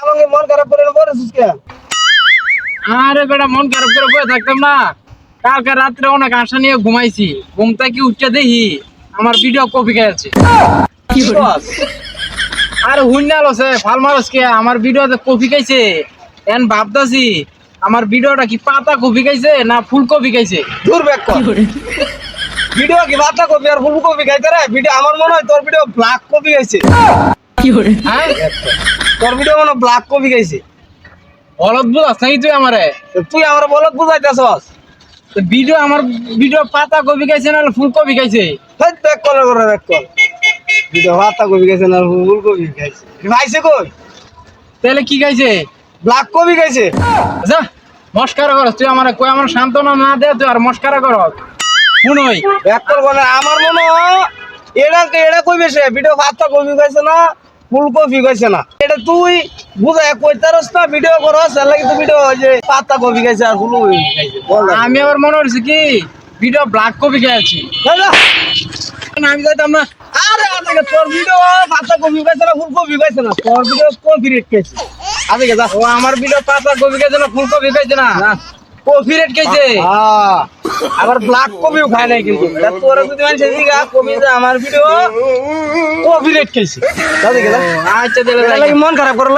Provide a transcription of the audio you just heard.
আমাকে মন খারাপ করে বলেছিস কে? আরে বেটা মন খারাপ করে বসে থাকতাম না। কালকে রাত্রে অনেক আশা নিয়ে ঘুমাইছি, ঘুমটা কি উঠতে দেখি আমার ভিডিও কপি গেছে। কি বস? আরে হুইনাল আছে ফাল মারস কে আমার ভিডিওতে কপি খাইছে। এন ভাবতাছি আমার ভিডিওটা কি পাতা কপি খাইছে না ফুলকপি খাইছে। দূর ব্যাক কর। ভিডিও কি বাতা কপি আর ফুল কপি খাইতে রে? ভিডিও আমার মনে হয় তোর ভিডিও ব্ল্যাক কপি খাইছে। হ্যাঁ তোর ভিডিও মনে হয় ব্ল্যাক কপি খাইছে। হলত বুঝাস নাকি তুই আমারে? তুই আমার বলত বুঝাইতেছস। তো ভিডিও আমার ভিডিও পাতা কপি খাইছে না ফুলকপি খাইছে? হেই ব্যাক করে ব্যাক কর। ভিডিও বাতা কপি খাইছে না ফুল কপি খাইছে? খাইছে কই? তাহলে কি খাইছে? ব্ল্যাক কপি খাইছে। যা মস্কারা করস তুই আমারে কই আমার সান্ত্বনা না দে তুই আর মস্কারা করস। শুনই ব্যাক কর বলে আমার মনে হয় এটা কইবে সে ভিডিও বাতা কপি খাইছে না ফুল কপি খাইছে না। এটা তুই বুঝায় কইতারস না ভিডিও করস এর লাগি তুই ভিডিও ওই যে পাতা কপি খাইছে আর ফুল কপি খাইছে। বল না। আমি আবার মনে হচ্ছে কি ভিডিও ব্ল্যাক কপি খাইছি। আমি যাইতাম না। আরে আজকে তোর ভিডিও পাতা কপি খাইছে না ফুল কপি খাইছে না তোর ভিডিও কপি রেট খাইছে। আজকে যা ও আমার ভিডিও পাতা কপি খাইছে না ফুলকপি খাইছে না কপি রেট খাইছে। আবার ব্ল্যাক কপিও খায় নাই কিন্তু এটা তোর যদি মানুষ দিগা কপি যে আমার ভিডিও কপি রেট খাইছে। আজকে যা আচ্ছা এটা লাগি মন খারাপ করে